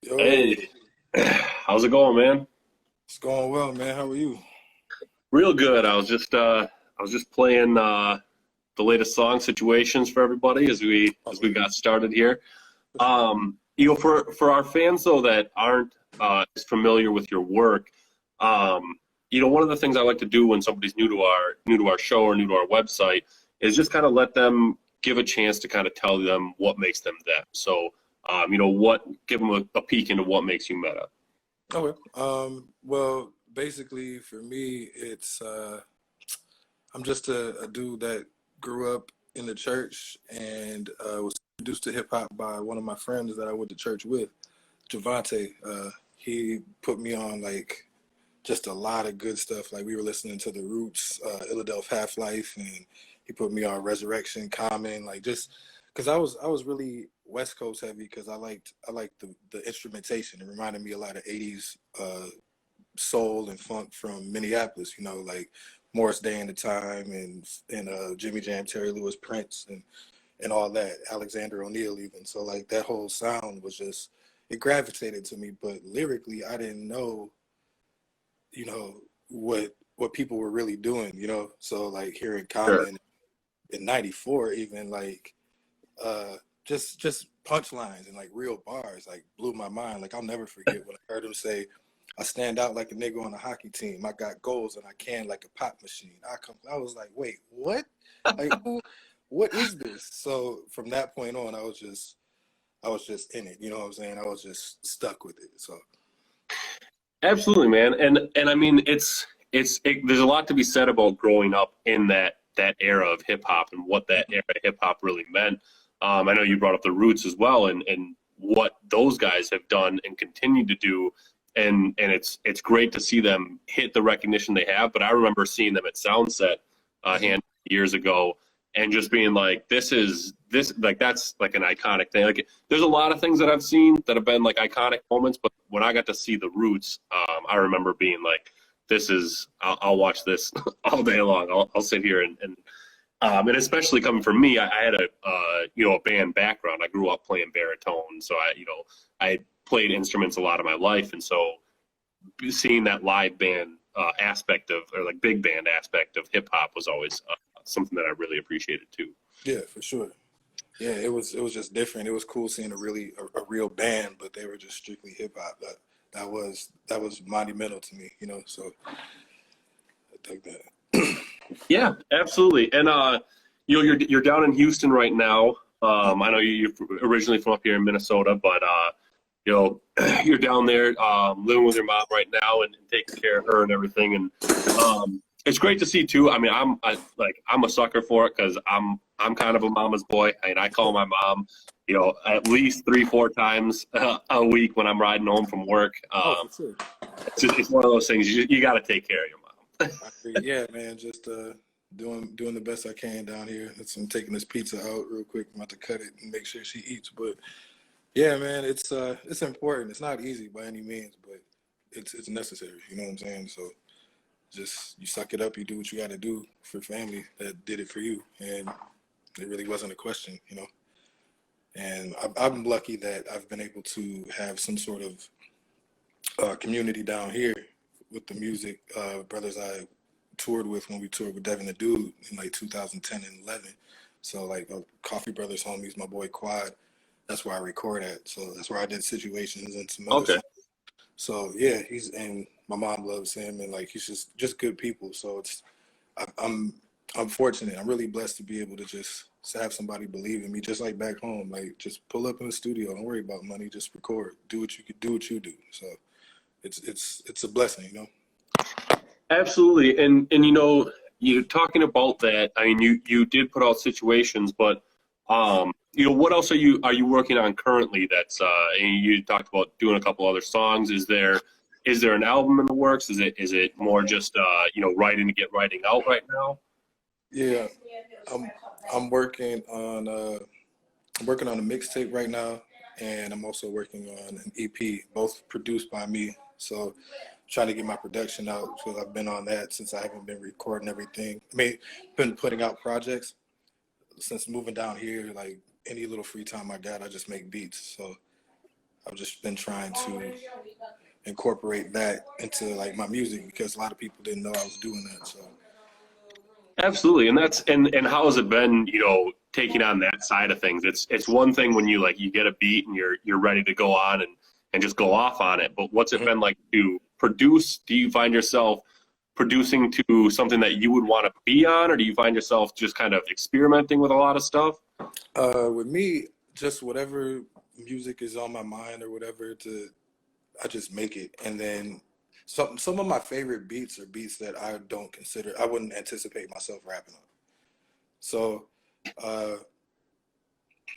Yo, Hey, how's it going, man? it's going well, man. How are you? Real good. I was just playing the latest song situations for everybody as we got started here. For our fans though that aren't as familiar with your work, one of the things I like to do when somebody's new to our show or new to our website is just kind of let them give a chance to kind of tell them what makes them them. So, give them a peek into what makes you Meta. Okay. Well, basically for me, I'm just a dude that grew up in the church and was introduced to hip hop by one of my friends that I went to church with, Javante. He put me on like just a lot of good stuff. Like we were listening to The Roots, Philadelphia Half Life, and he put me on Resurrection, Common, like just because I was really West Coast heavy because I liked the instrumentation. It reminded me a lot of '80s soul and funk from Minneapolis. Like Morris Day and the Time and Jimmy Jam, Terry Lewis, Prince, and all that. Alexander O'Neal even. So like that whole sound was just it gravitated to me. But lyrically, I didn't know what people were really doing, so like hearing Sure. Common in '94 even like just punchlines and like real bars like blew my mind. Like I'll never forget when I heard him say, I stand out like a nigga on a hockey team, I got goals and I can like a pop machine, I was like, wait, what? Like what is this? So from that point on, I was just in it, you know what I'm saying? I was just stuck with it. So Absolutely, man. And I mean, there's a lot to be said about growing up in that era of hip hop and what that era of hip hop really meant. I know you brought up the Roots as well, and what those guys have done and continue to do, and it's great to see them hit the recognition they have. But I remember seeing them at Soundset a mhm. hand years ago, and just being like, this like that's like an iconic thing. Like there's a lot of things that I've seen that have been like iconic moments, but when I got to see the Roots, I remember being like, I'll watch this all day long. I'll sit here and especially coming from me, I had a band background. I grew up playing baritone, so I played instruments a lot of my life, and so seeing that live band aspect of or like big band aspect of hip hop was always something that I really appreciated too. Yeah, for sure. Yeah, it was just different. It was cool seeing a real band, but they were just strictly hip hop. That was monumental to me, So I think that. Yeah, absolutely. And you're down in Houston right now. I know you're originally from up here in Minnesota, but you're down there living with your mom right now and taking care of her and everything. And it's great to see too. I mean, I'm a sucker for it because I'm kind of a mama's boy. I mean, I call my mom, at least 3-4 times a week when I'm riding home from work. Oh, for sure. It's one of those things you got to take care of your mom. I agree. Yeah, man, just doing the best I can down here. I'm taking this pizza out real quick. I'm about to cut it and make sure she eats. But yeah, man, it's important. It's not easy by any means, but it's necessary. You know what I'm saying? So just you suck it up. You do what you got to do for family that did it for you, and it really wasn't a question. And I'm lucky that I've been able to have some sort of community down here with the music brothers I toured with when we toured with Devin the Dude in like 2010 and 11. So like Coffee Brothers homies, my boy Quad, that's where I record at. So that's where I did Situations and some other Okay. songs. So yeah, and my mom loves him and like he's just good people. So I'm I'm fortunate. I'm really blessed to be able to just have somebody believe in me, just like back home. Like just pull up in the studio, don't worry about money, just record, do what you could do, what you do. So it's a blessing. Absolutely, and you're talking about that. I mean, you did put out situations, but what else are you working on currently? And you talked about doing a couple other songs. Is there an album in the works? Is it more just writing to get writing out right now? Yeah, I'm I'm working on a mixtape right now, and I'm also working on an EP, both produced by me. So trying to get my production out because I've been on that since I haven't been recording everything. I mean, been putting out projects since moving down here. Like any little free time I got, I just make beats. So I've just been trying to incorporate that into like my music because a lot of people didn't know I was doing that. So Absolutely, and that's and how has it been? You know, taking on that side of things. It's one thing when you get a beat and you're ready to go on and just go off on it. But what's it been like to produce? Do you find yourself producing to something that you would want to be on, or do you find yourself just kind of experimenting with a lot of stuff? with me, just whatever music is on my mind or whatever, I just make it, and then some of my favorite beats are beats that I wouldn't anticipate myself rapping on. So, uh,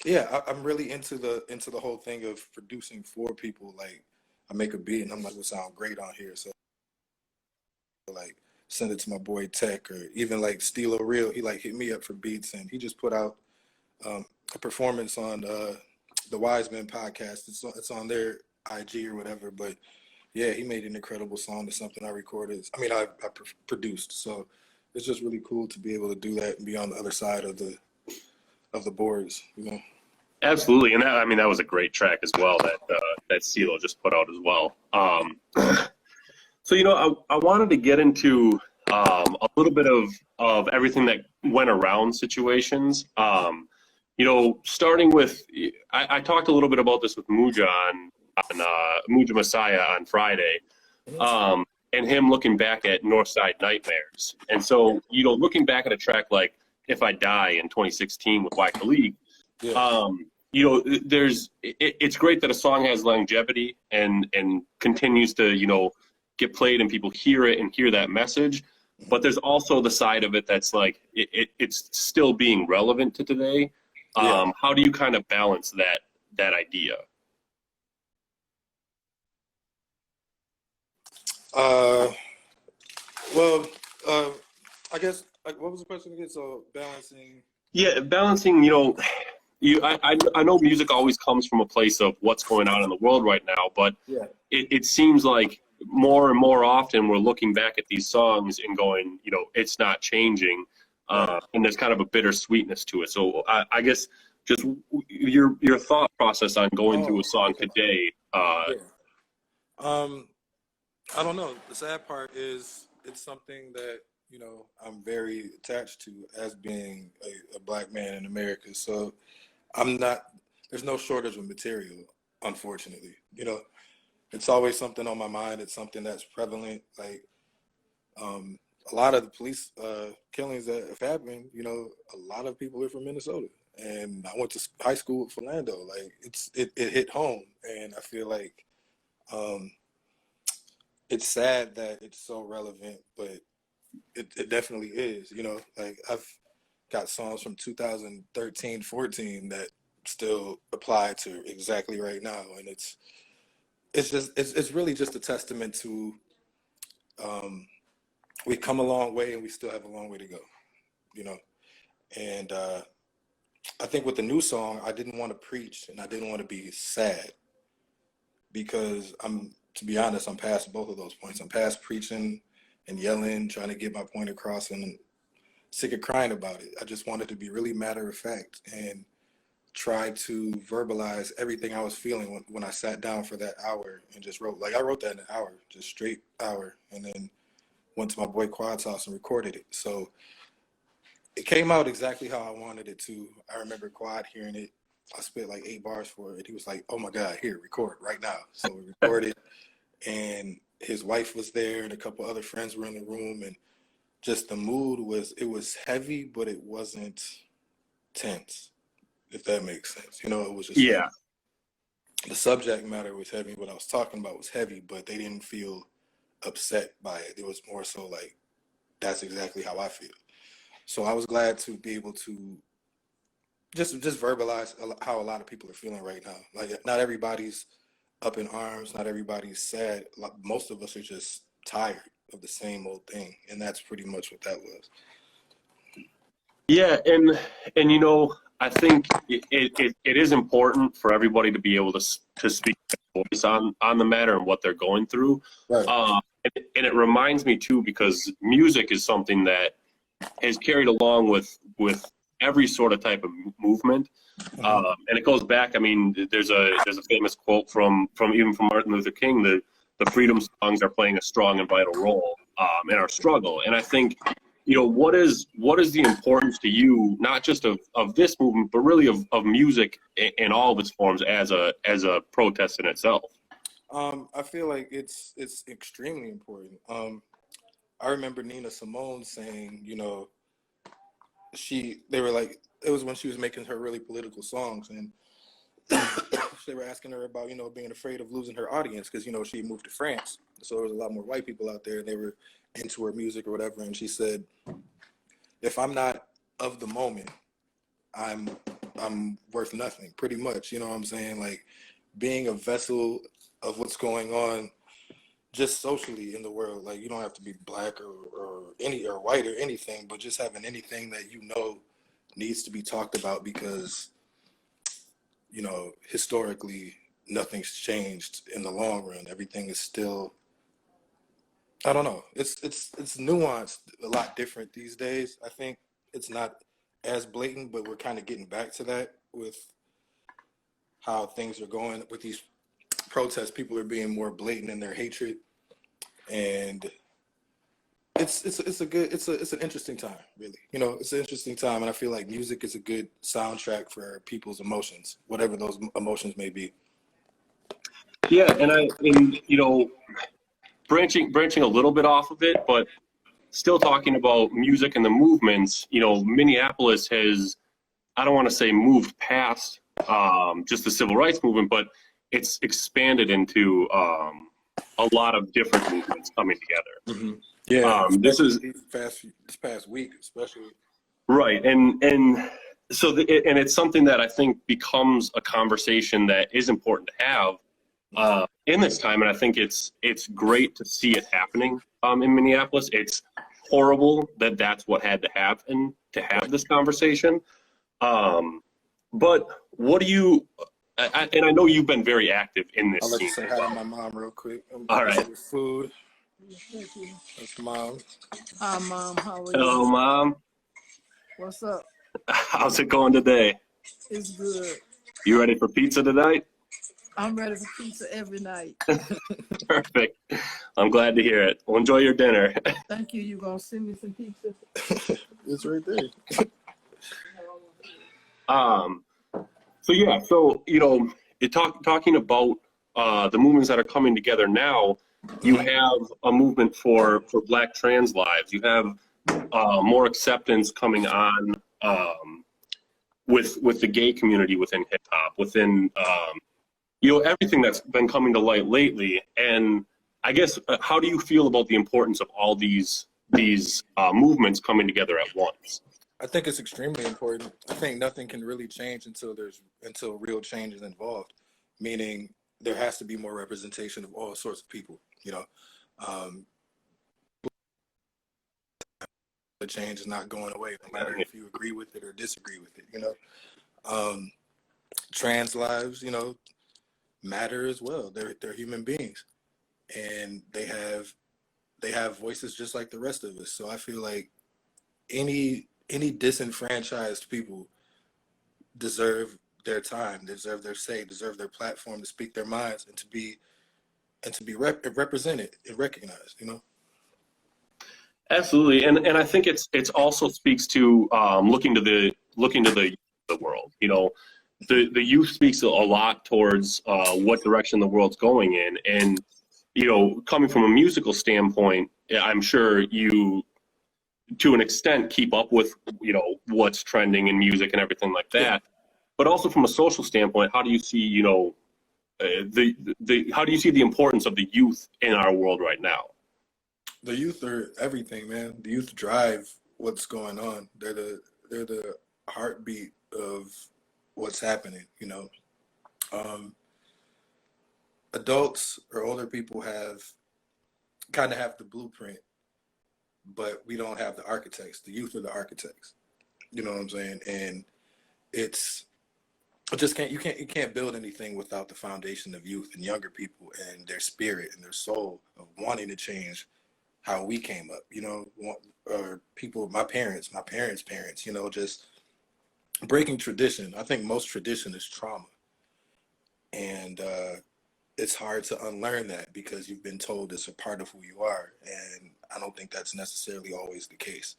yeah, I'm really into the whole thing of producing for people. Like, I make a beat and I'm like, it would sound great on here. So, like, send it to my boy Tech, or even like Stilo Real. He like hit me up for beats, and he just put out a performance on the Wise Men podcast. It's on their IG or whatever. But yeah, he made an incredible song to something I recorded. I mean, I produced. So it's just really cool to be able to do that and be on the other side of the boards. You know. Absolutely, and that was a great track as well that CeeLo just put out as well. So I wanted to get into a little bit of everything that went around situations. Starting with I talked a little bit about this with Muja on Muja Messiah on Friday, and him looking back at Northside Nightmares. And so looking back at a track like If I Die in 2016 with Wyclef Jean. Yeah. It's great that a song has longevity and continues to get played and people hear it and hear that message, but there's also the side of it that's like it's still being relevant to today. Yeah. How do you kind of balance that idea? Well, I guess like what was the question again? So balancing. Yeah, balancing. I know music always comes from a place of what's going on in the world right now, but Yeah. it seems like more and more often we're looking back at these songs and going, it's not changing, and there's kind of a bittersweetness to it. So I guess just your thought process on going through a song today. Yeah. I don't know. The sad part is it's something that I'm very attached to as being a black man in America. So I'm not. There's no shortage of material, unfortunately. It's always something on my mind. It's something that's prevalent. Like a lot of the police killings that have happened. A lot of people are from Minnesota, and I went to high school with Orlando. Like it hit home, and I feel like it's sad that it's so relevant, but it definitely is. Like I've got songs from 2013, 14 that still apply to exactly right now, and it's really just a testament to we've come a long way and we still have a long way to go, and I think with the new song I didn't want to preach and I didn't want to be sad, because to be honest, I'm past both of those points. I'm past preaching and yelling, trying to get my point across, and sick of crying about it. I just wanted to be really matter of fact and try to verbalize everything I was feeling when I sat down for that hour and just wrote. Like I wrote that in an hour, just straight hour, and then went to my boy Quad's house and recorded it. So it came out exactly how I wanted it to. I remember Quad hearing it. I spit like 8 bars for it. He was like, "Oh my God, here, record right now." So we recorded, and his wife was there, and a couple other friends were in the room, and just the mood it was heavy, but it wasn't tense, if that makes sense. It was just like the subject matter was heavy. What I was talking about was heavy, but they didn't feel upset by it. It was more so like, that's exactly how I feel. So I was glad to be able to just verbalize how a lot of people are feeling right now. Like not everybody's up in arms, not everybody's sad. Most of us are just tired of the same old thing, and that's pretty much what that was. Yeah, and I think it is important for everybody to be able to speak their voice on the matter and what they're going through. Right. And it reminds me too, because music is something that has carried along with every sort of type of movement. And it goes back. I mean, there's a famous quote from Martin Luther King that the freedom songs are playing a strong and vital role in our struggle. And I think, what is the importance to you, not just of this movement, but really of music in all of its forms as a protest in itself? I feel like it's extremely important. I remember Nina Simone saying, they were like, it was when she was making her really political songs, and they were asking her about, being afraid of losing her audience because, she moved to France. So there was a lot more white people out there, and they were into her music or whatever. And she said, if I'm not of the moment, I'm worth nothing, pretty much. You know what I'm saying? Like, being a vessel of what's going on just socially in the world. Like, you don't have to be black or white or anything, but just having anything that needs to be talked about, because historically nothing's changed in the long run. Everything is still, I don't know, it's nuanced, a lot different these days. I think it's not as blatant, but we're kind of getting back to that with how things are going with these protests. People are being more blatant in their hatred, and it's an interesting time, really. It's an interesting time, and I feel like music is a good soundtrack for people's emotions, whatever those emotions may be. Yeah, and branching a little bit off of it, but still talking about music and the movements. Minneapolis has, I don't want to say moved past just the civil rights movement, but it's expanded into a lot of different movements coming together. Mm-hmm. Yeah, this past week, especially. Right, and so and it's something that I think becomes a conversation that is important to have in this time, and I think it's great to see it happening in Minneapolis. It's horrible that that's what had to happen to have this conversation. But what do you? And I know you've been very active in this. I'll let scene. you say hi to my mom real quick. All right. Food. That's Mom. Hi, Mom. How are you? Hello, Mom. What's up? How's it going today? It's good. You ready for pizza tonight? I'm ready for pizza every night. Perfect. I'm glad to hear it. Well, enjoy your dinner. Thank you. You gonna send me some pizza? It's right there. Talking about the movements that are coming together now, you have a movement for Black trans lives. You have more acceptance coming on with the gay community within hip hop, within everything that's been coming to light lately. And I guess how do you feel about the importance of all these movements coming together at once? I think it's extremely important. I think nothing can really change until real change is involved. Meaning there has to be more representation of all sorts of people. The change is not going away, no matter if you agree with it or disagree with it. Trans lives, matter as well. They're human beings, and they have voices just like the rest of us. So I feel like any disenfranchised people deserve their time, deserve their say, deserve their platform to speak their minds and to be represented and recognized. Absolutely, and I think it's also speaks to looking to the world. The youth speaks a lot towards what direction the world's going in, and coming from a musical standpoint, I'm sure you, to an extent, keep up with what's trending in music and everything like that. Yeah. But also from a social standpoint, how do you see how do you see the importance of the youth in our world right now? The youth are everything, man. The youth drive what's going on. They're the heartbeat of what's happening. Adults or older people have the blueprint, but we don't have the architects. The youth are the architects. You know what I'm saying? And you can't build anything without the foundation of youth and younger people and their spirit and their soul of wanting to change how we came up, or people, my parents' parents, just breaking tradition. I think most tradition is trauma, and it's hard to unlearn that because you've been told it's a part of who you are, and I don't think that's necessarily always the case.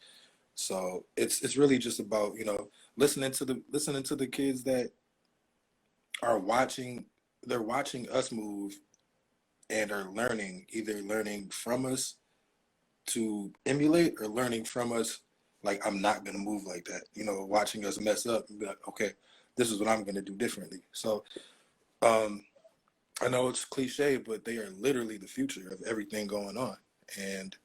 So it's really just about, you know, listening to the kids that are watching. They're watching us move and are learning, either learning from us to emulate or learning from us, like, I'm not going to move like that, you know, watching us mess up and be like, okay, this is what I'm going to do differently. So um I know it's cliche, but they are literally the future of everything going on, and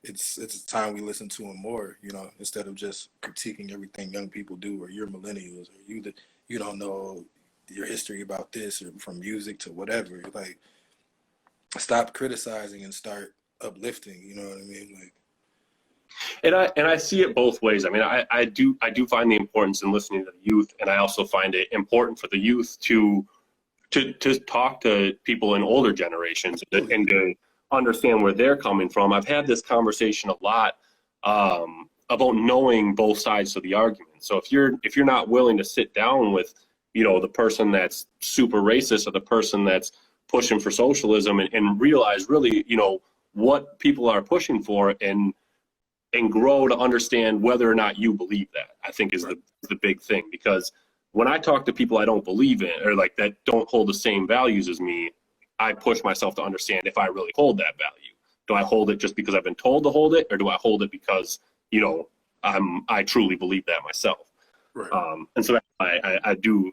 it's time we listen to them more, you know, instead of just critiquing everything young people do, or you're millennials, or you don't know your history about this, or from music to whatever. Like, stop criticizing and start uplifting. You know what I mean? Like, And I see it both ways. I mean, I do find the importance in listening to the youth, and I also find it important for the youth to talk to people in older generations and to understand where they're coming from. I've had this conversation a lot about knowing both sides of the argument. So if you're not willing to sit down with, you know, the person that's super racist or the person that's pushing for socialism, and realize really, you know, what people are pushing for, and grow to understand whether or not you believe that, I think is the big thing. Because when I talk to people I don't believe in, or like that don't hold the same values as me, I push myself to understand if I really hold that value. Do I hold it just because I've been told to hold it, or do I hold it because, you know, I truly believe that myself? right. And so I do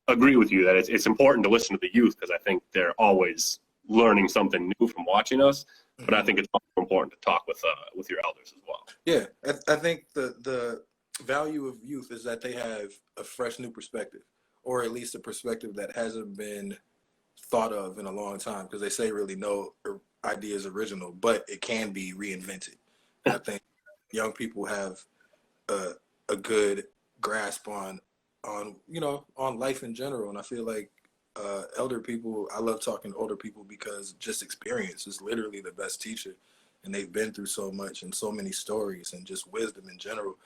agree with you that it's important to listen to the youth, because I think they're always learning something new from watching us. But I think it's also important to talk with your elders as well. Yeah, I think the value of youth is that they have a fresh new perspective, or at least a perspective that hasn't been thought of in a long time, because they say really no idea is original, but it can be reinvented. And I think young people have a good grasp on, you know, on life in general. And I feel like elder people, I love talking to older people because just experience is literally the best teacher, and they've been through so much and so many stories and just wisdom in general.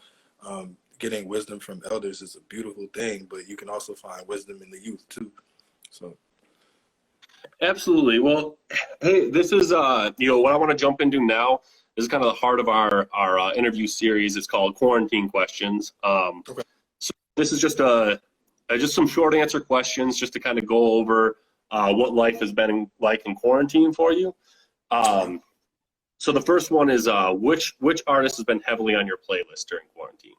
Getting wisdom from elders is a beautiful thing, but you can also find wisdom in the youth too. So Absolutely. Well, hey, this is you know, what I want to jump into now. This is kind of the heart of our interview series. It's called Quarantine Questions. okay. So this is just some short answer questions, just to kind of go over what life has been like in quarantine for you. So the first one is which artist has been heavily on your playlist during quarantine?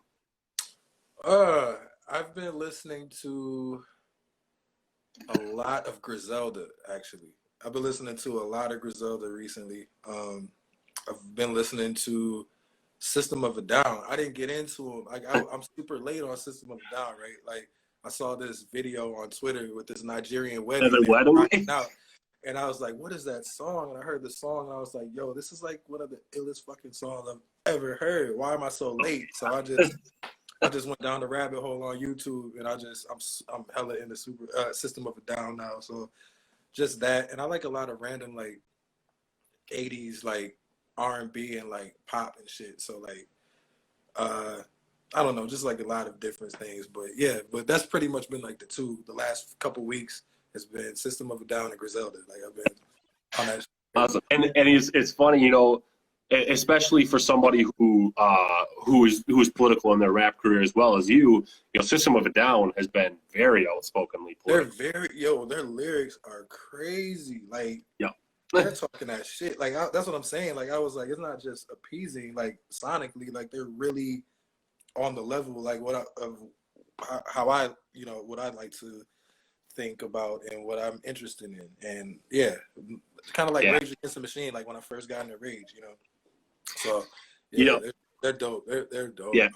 I've been listening to a lot of Griselda, actually. I've been listening to a lot of Griselda recently. I've been listening to System of a Down. I didn't get into them. I'm super late on System of a Down, right? Like, I saw this video on Twitter with this Nigerian wedding. The They were wedding? rocking out. And I was like, what is that song? And I heard the song, and I was like, yo, this is like one of the illest fucking songs I've ever heard. Why am I so late? So I just went down the rabbit hole on YouTube, and I'm hella into System of a Down now. So just that, and I like a lot of random like 80s like R&B and like pop and shit. So like I don't know, just like a lot of different things. But yeah, but that's pretty much been like the last couple weeks has been System of a Down and Griselda. Like, I've been on that shit. Awesome. And it's funny, you know, especially for somebody who is political in their rap career as well as you know, System of a Down has been very outspokenly political. Their lyrics are crazy. Like, Yeah. they're talking that shit. Like, that's what I'm saying. Like, I was like, it's not just appeasing, like, sonically, like, they're really on the level, like, how I, you know, what I like to think about and what I'm interested in. And yeah, it's kind of like Rage Against the Machine, like when I first got into Rage, you know. So yeah, You know, they're dope. They're dope. yeah.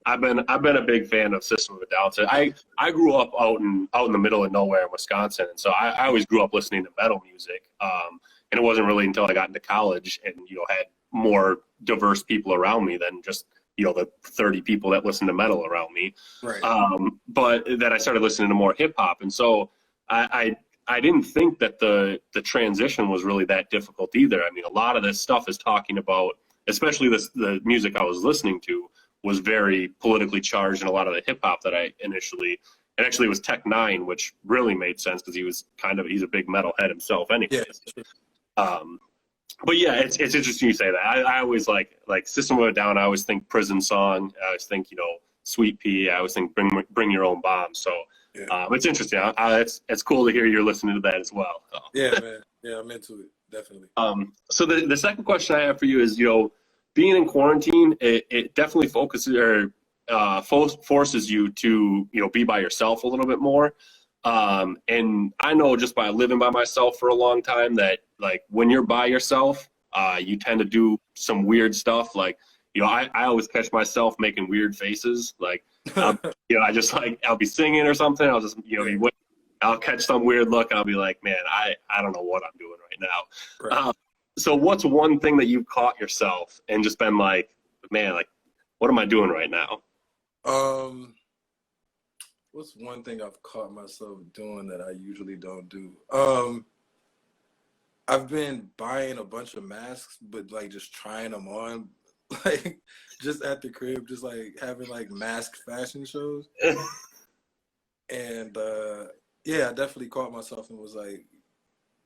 I've been a big fan of System of a Down. So I grew up out in the middle of nowhere in Wisconsin, and so I always grew up listening to metal music. And it wasn't really until I got into college and, you know, had more diverse people around me than just, you know, the 30 people that listen to metal around me. Right. But then I started listening to more hip hop, and so I didn't think that the transition was really that difficult either. I mean, a lot of this stuff is talking about, especially the music I was listening to, was very politically charged in a lot of the hip hop that I initially, and actually it was Tech Nine, which really made sense because he's a big metalhead himself Yeah. anyways. But yeah, it's interesting you say that. I always like System of a Down. I always think Prison Song. I always think, Sweet Pea. I always think Bring Your Own Bomb. So it's interesting. It's cool to hear you're listening to that as well. So. Yeah, man. Yeah, I'm into it. Definitely. So the second question I have for you is, being in quarantine, it definitely focuses or forces you to, be by yourself a little bit more. And I know just by living by myself for a long time that, like, when you're by yourself, you tend to do some weird stuff. Like, I always catch myself making weird faces. Like, I just I'll be singing or something. I'll just, I'll catch some weird look and I'll be like, man, I don't know what I'm doing right now. Right. So what's one thing that you've caught yourself and just been like, man, like, what am I doing right now? What's one thing I've caught myself doing that I usually don't do? I've been buying a bunch of masks, but like just trying them on, like just at the crib, just like having like mask fashion shows. And yeah, I definitely caught myself and was like,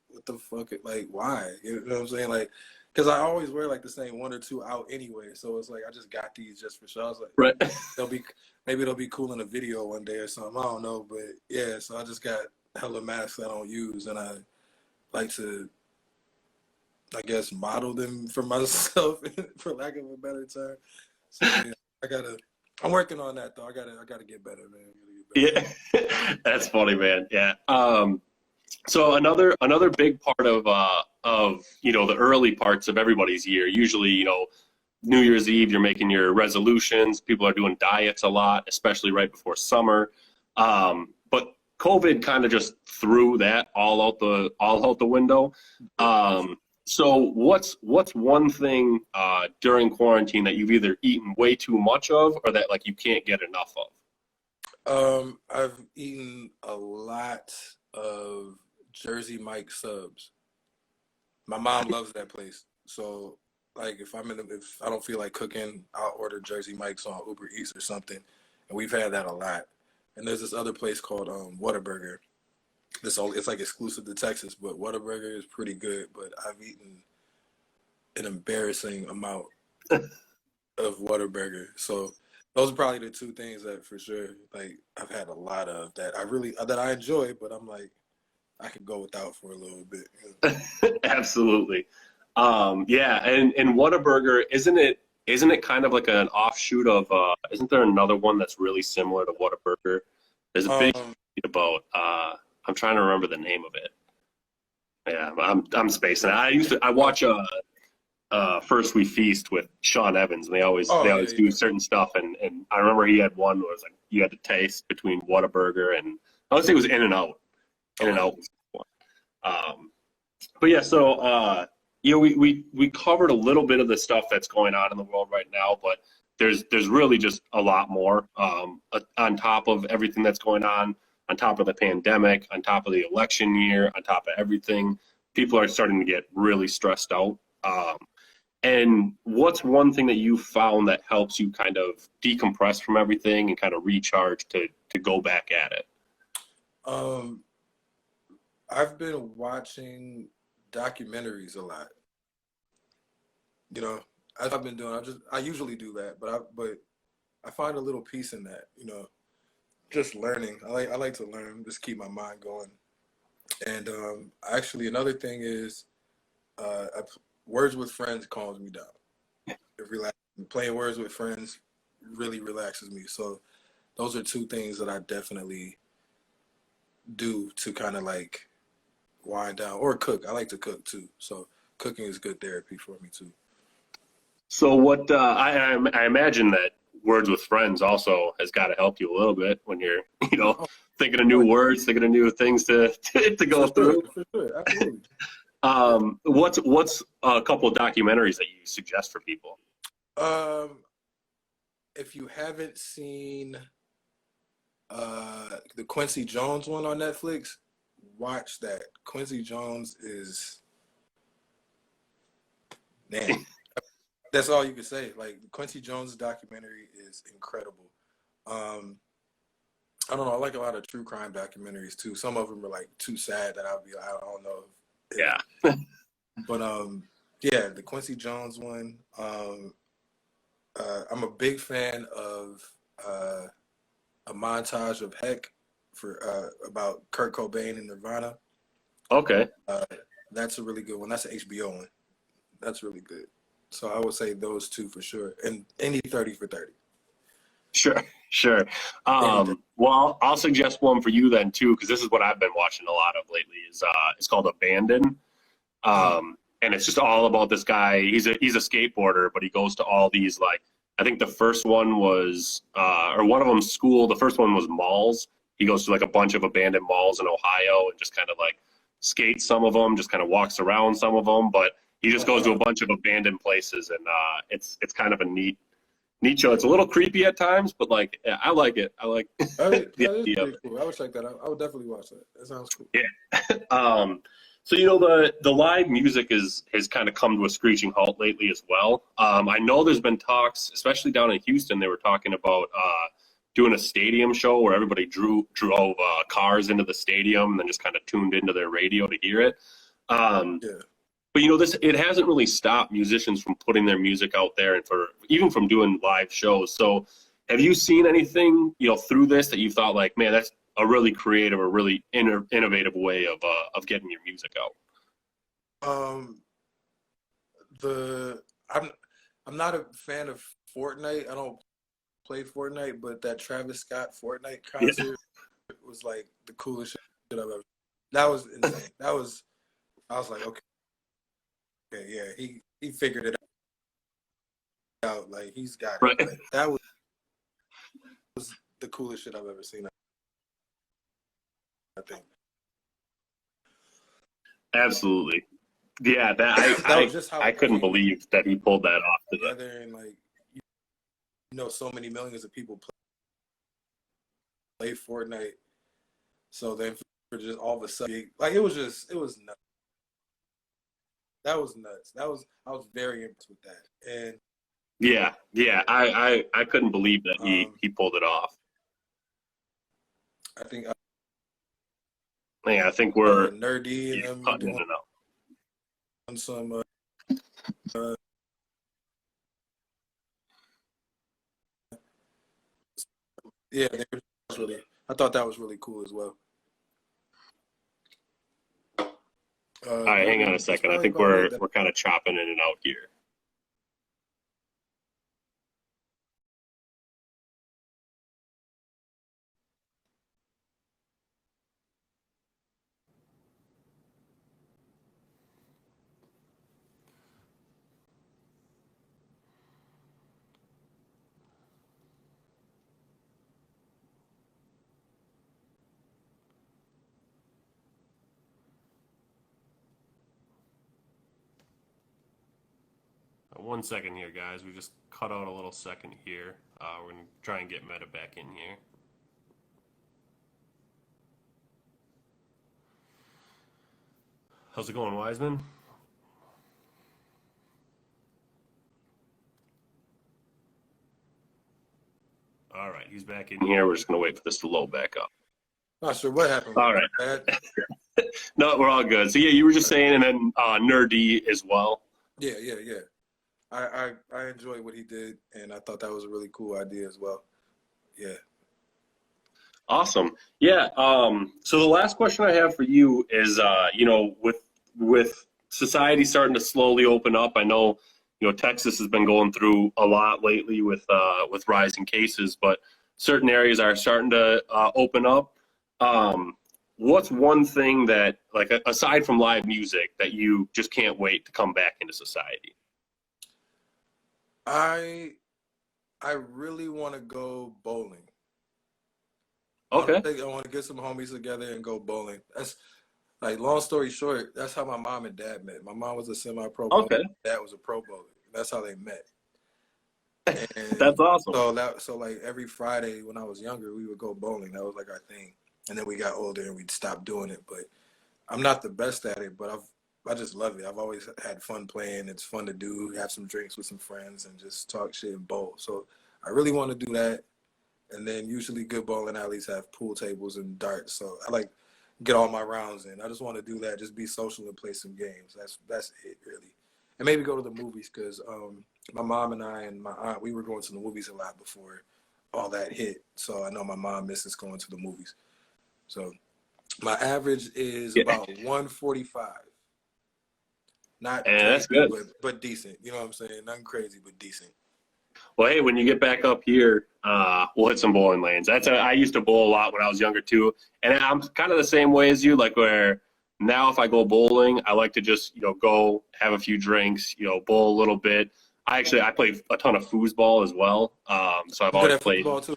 what the fuck? Like, why? You know what I'm saying? Like, because I always wear like the same one or two out anyway. So it's like, I just got these just for show. I was like, Right. maybe they'll be cool in a video one day or something. I don't know. But yeah, so I just got hella masks I don't use. And I like to, I guess, model them for myself, for lack of a better term. So yeah, I'm working on that though. I gotta get better, man. Yeah, that's funny, man. Yeah. So another big part of the early parts of everybody's year. Usually, New Year's Eve, you're making your resolutions. People are doing diets a lot, especially right before summer. But COVID kind of just threw that all out the window. So what's one thing during quarantine that you've either eaten way too much of or that like you can't get enough of? I've eaten a lot of Jersey Mike subs. My mom loves that place. So like if I don't feel like cooking, I'll order Jersey Mike's on Uber Eats or something. And we've had that a lot. And there's this other place called Whataburger. It's like exclusive to Texas, but Whataburger is pretty good. But I've eaten an embarrassing amount of Whataburger. So those are probably the two things that for sure, like, I've had a lot of that I enjoy, but I'm like, I could go without for a little bit. Absolutely. Yeah, and Whataburger, isn't it kind of like an offshoot of isn't there another one that's really similar to Whataburger? There's a big about I'm trying to remember the name of it. Yeah, I'm spacing. I watch First We Feast with Sean Evans, and they always do certain stuff, and I remember he had one where it was like you had to taste between Whataburger and I would say it was In-N-Out. In-N-Out was one. But yeah, so we covered a little bit of the stuff that's going on in the world right now, but there's really just a lot more on top of everything that's going on top of the pandemic, on top of the election year, on top of everything. People are starting to get really stressed out. And what's one thing that you found that helps you kind of decompress from everything and kind of recharge to go back at it? I've been watching documentaries a lot. I've been doing. I usually do that, but I find a little peace in that. Just learning. I like to learn. Just keep my mind going. And actually, another thing is, words with friends calms me down. Playing words with friends really relaxes me. So those are two things that I definitely do to kind of like wind down, or cook. I like to cook too. So cooking is good therapy for me too. So what I imagine that words with friends also has got to help you a little bit when you're thinking of new words, thinking of new things to go through. For sure, absolutely. What's a couple of documentaries that you suggest for people? If you haven't seen the Quincy Jones one on Netflix, watch that. Quincy Jones is, man. That's all you can say. Like Quincy Jones' documentary is incredible. I don't know. I like a lot of true crime documentaries too. Some of them are like too sad that I'll be like, I don't know. Yeah. But yeah, the Quincy Jones one. I'm a big fan of a montage of Heck for about Kurt Cobain and Nirvana. Okay. That's a really good one. That's an HBO one. That's really good. So I would say those two for sure, and any 30 for 30. Sure. Well, I'll suggest one for you then too, because this is what I've been watching a lot of lately. Is it's called Abandon, and it's just all about this guy. He's a skateboarder, but he goes to all these, like, I think the first one was or one of them school. The first one was malls. He goes to like a bunch of abandoned malls in Ohio and just kind of like skates some of them, just kind of walks around some of them, but he just goes to a bunch of abandoned places, and it's kind of a neat show. It's a little creepy at times, but like I like it. I like That the is idea of pretty it. cool. I would check that out. I would definitely watch that. That sounds cool. Yeah. So the live music has kind of come to a screeching halt lately as well. I know there's been talks, especially down in Houston. They were talking about doing a stadium show where everybody drove cars into the stadium and then just kind of tuned into their radio to hear it. Yeah. But it hasn't really stopped musicians from putting their music out there and even from doing live shows. So have you seen anything, through this that you thought like, man, that's a really creative or really innovative way of getting your music out? I'm not a fan of Fortnite. I don't play Fortnite, but that Travis Scott Fortnite concert was like the coolest shit I've ever. That was insane. I was like, okay, yeah, he figured it out. Like he's got it. Right. Like, that was the coolest shit I've ever seen. I think. Absolutely. Yeah, I couldn't believe that he pulled that off together, and like so many millions of people play Fortnite. So then for just all of a sudden, like it was nuts. That was nuts. I was very impressed with that. And yeah, I couldn't believe that he pulled it off. I think I think we're nerdy and them doing some yeah, I thought that was really cool as well. All right, hang on a second. I think we're kind of chopping in and out here. One second here, guys. We just cut out a little second here. We're going to try and get Meta back in here. How's it going, Wiseman? All right, he's back in here. We're just going to wait for this to load back up. Not sure what happened. All right. No, we're all good. So, yeah, you were just saying, and then Nerdy as well. Yeah. I enjoyed what he did, and I thought that was a really cool idea as well. Yeah. Awesome. Yeah. So the last question I have for you is, with society starting to slowly open up, I know, Texas has been going through a lot lately with rising cases, but certain areas are starting to open up. What's one thing that, like, aside from live music, that you just can't wait to come back into society? I really want to go bowling. Okay. I want to get some homies together and go bowling. That's like, long story short, that's how my mom and dad met. My mom was a semi-pro bowler. Okay. My dad was a pro bowler. That's how they met. And that's awesome. So like every Friday when I was younger, we would go bowling. That was like our thing. And then we got older and we'd stop doing it. But I'm not the best at it, but I just love it. I've always had fun playing. It's fun to do, have some drinks with some friends and just talk shit and bowl. So I really want to do that. And then usually good bowling alleys have pool tables and darts. So I like get all my rounds in. I just want to do that, just be social and play some games. That's it really. And maybe go to the movies because my mom and I and my aunt, we were going to the movies a lot before all that hit. So I know my mom misses going to the movies. So my average is Yeah. about 145. Not And crazy, that's good. but decent. You know what I'm saying? Nothing crazy, but decent. Well, hey, when you get back up here, we'll hit some bowling lanes. I used to bowl a lot when I was younger too, and I'm kind of the same way as you. Like where now, if I go bowling, I like to just go have a few drinks, bowl a little bit. I play a ton of foosball as well. So I've I'm good always at played. football too.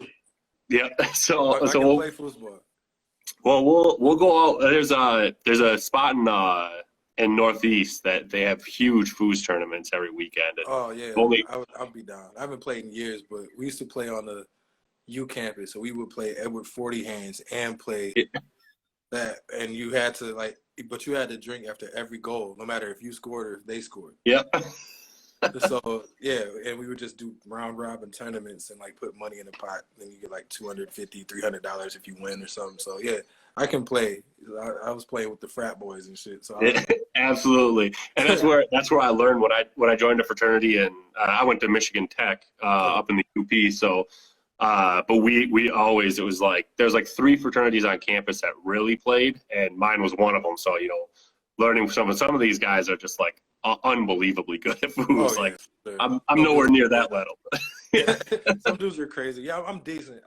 Yeah. So I so can play football. we'll go out. There's a spot in Northeast that they have huge foos tournaments every weekend. And Oh yeah, only I'll be down. I haven't played in years, but we used to play on the U campus, so we would play Edward 40 hands and play that, and you had to but you had to drink after every goal, no matter if you scored or if they scored. yeah. So yeah, and we would just do round robin tournaments and like put money in the pot. Then you get like $250, $300 if you win or something. So yeah, I can play. I was playing with the frat boys and shit. So Absolutely, and that's where I learned when I joined a fraternity, and I went to Michigan Tech up in the UP. So, but we always, it was like there's like three fraternities on campus that really played, and mine was one of them. So learning some of these guys are just like unbelievably good at food. oh Like yeah, sure. I'm nowhere near that level. Yeah. Some dudes are crazy. Yeah, I'm decent.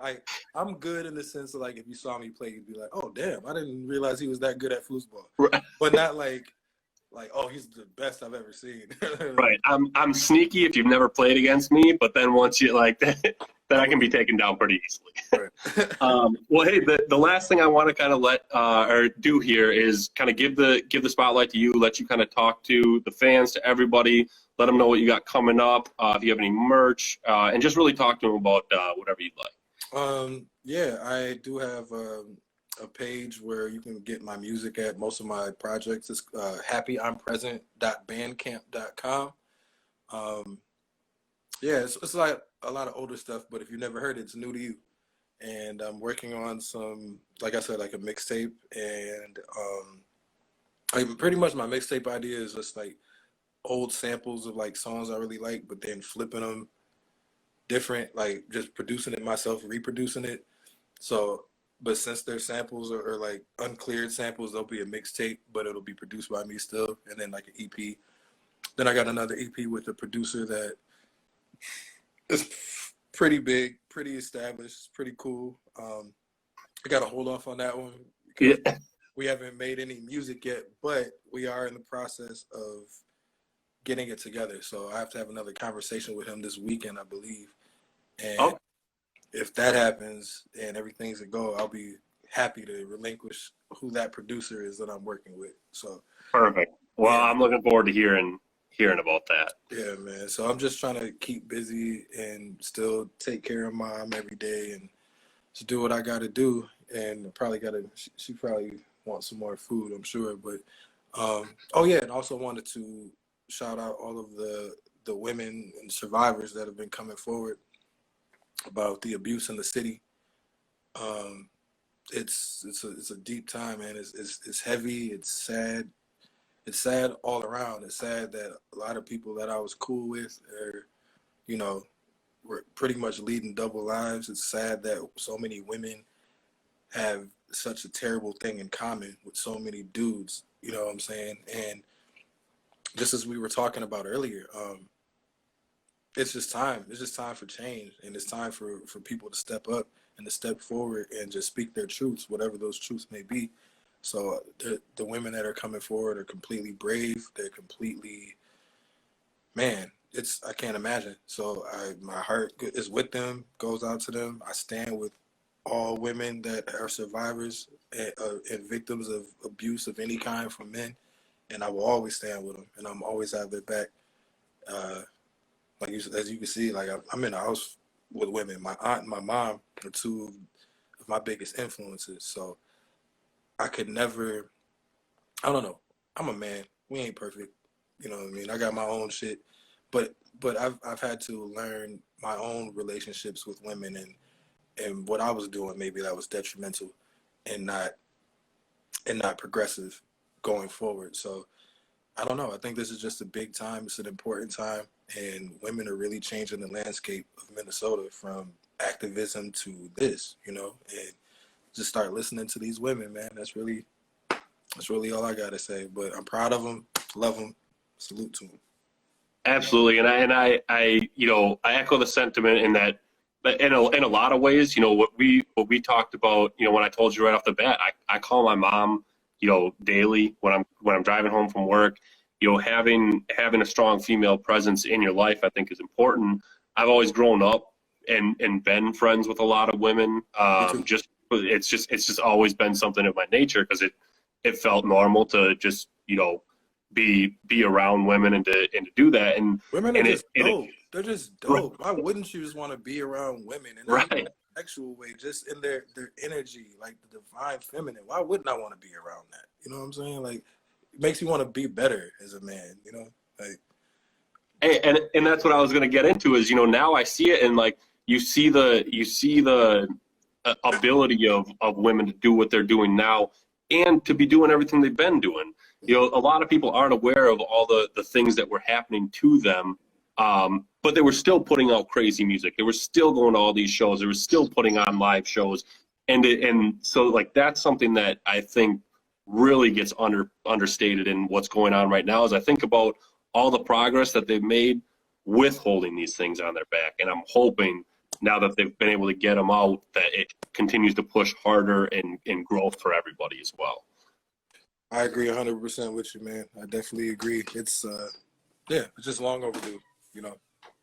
I'm good in the sense of like if you saw me play, you'd be like, oh damn, I didn't realize he was that good at foosball. Right. But not like oh he's the best I've ever seen. Right. I'm sneaky if you've never played against me, but then once you like that, then I can be taken down pretty easily. Right. Well, hey, the last thing I want to kind of let or do here is kind of give the spotlight to you, let you kind of talk to the fans, to everybody, let them know what you got coming up, if you have any merch, and just really talk to them about whatever you'd like. Yeah, I do have a page where you can get my music at. Most of my projects is happyimpresent.bandcamp.com. Yeah, it's like a lot of older stuff, but if you never heard it, it's new to you. And I'm working on some, like I said, like a mixtape. And pretty much my mixtape idea is just like old samples of like songs I really like, but then flipping them different, like just producing it myself, reproducing it. So, but since their samples are like uncleared samples, there'll be a mixtape, but it'll be produced by me still, and then like an EP. Then I got another EP with a producer that is pretty big, pretty established, pretty cool. I got to hold off on that one because Yeah. we haven't made any music yet, but we are in the process of getting it together. So I have to have another conversation with him this weekend, I believe. And if that happens and everything's a go, I'll be happy to relinquish who that producer is that I'm working with. So Perfect. Well, yeah. I'm looking forward to hearing about that. Yeah, man. So I'm just trying to keep busy and still take care of mom every day and just do what I got to do. And probably got to, she probably wants some more food, I'm sure. But, oh yeah, and also wanted to shout out all of the women and survivors that have been coming forward about the abuse in the city. It's a deep time, man. It's heavy. It's sad. It's sad all around. It's sad that a lot of people that I was cool with are, were pretty much leading double lives. It's sad that so many women have such a terrible thing in common with so many dudes. You know what I'm saying? And just as we were talking about earlier, it's just time. It's just time for change, and it's time for people to step up and to step forward and just speak their truths, whatever those truths may be. So the women that are coming forward are completely brave. They're completely, man, I can't imagine. So my heart is with them, goes out to them. I stand with all women that are survivors and victims of abuse of any kind from men, and I will always stand with them, and I'm always have their back. As you can see, like I'm in a house with women. My aunt and my mom are two of my biggest influences. So I could never, I don't know. I'm a man. we ain't perfect. You know what I mean? I got my own shit, but I've had to learn my own relationships with women and what I was doing maybe that was detrimental and not progressive going forward. So I don't know. I think this is just a big time. It's an important time, and women are really changing the landscape of Minnesota from activism to this, you know, and just start listening to these women, man. That's really all I gotta say. But I'm proud of them, love them, salute to them. Absolutely, and I you know, I echo the sentiment in that, but in a lot of ways, you know, what we talked about, you know, when I told you right off the bat, I call my mom, you know, daily when I'm driving home from work. You know, having a strong female presence in your life, I think, is important. I've always grown up and been friends with a lot of women. Me too. It's just always been something of my nature because it felt normal to just, you know, be around women and to do that. And Women are and just it dope. They're just dope. Why wouldn't you just want to be around women in right. a sexual way, just in their energy, like the divine feminine? Why wouldn't I want to be around that? You know what I'm saying? Like, it makes you want to be better as a man. You know, like And that's what I was going to get into is, you know, now I see it, and like you see the ability of women to do what they're doing now and to be doing everything they've been doing. You know, a lot of people aren't aware of all the things that were happening to them, but they were still putting out crazy music. They were still going to all these shows. They were still putting on live shows, and so like that's something that I think really gets understated in what's going on right now. As I think about all the progress that they've made with holding these things on their back, and I'm hoping now that they've been able to get them out that it continues to push harder in growth for everybody as well. I agree 100% with you, man. I definitely agree. It's it's just long overdue, you know.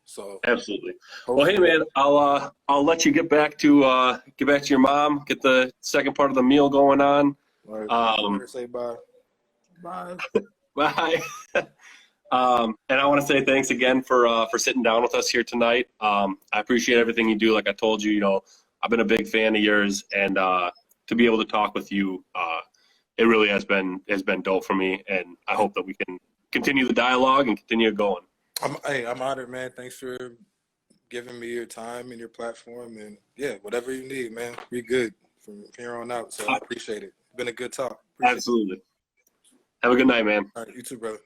So Absolutely. Well, hey man, I'll let you get back to your mom, get the second part of the meal going on. all right, better say bye. Bye. Bye. And I want to say thanks again for sitting down with us here tonight. I appreciate everything you do. Like I told you, you know, I've been a big fan of yours, and to be able to talk with you, it really has been dope for me. And I hope that we can continue the dialogue and continue going. I'm honored, man. Thanks for giving me your time and your platform, and yeah, whatever you need, man. Be good from here on out. So I appreciate it. It's been a good talk. Appreciate it. Absolutely. Have a good night, man. All right, you too, brother.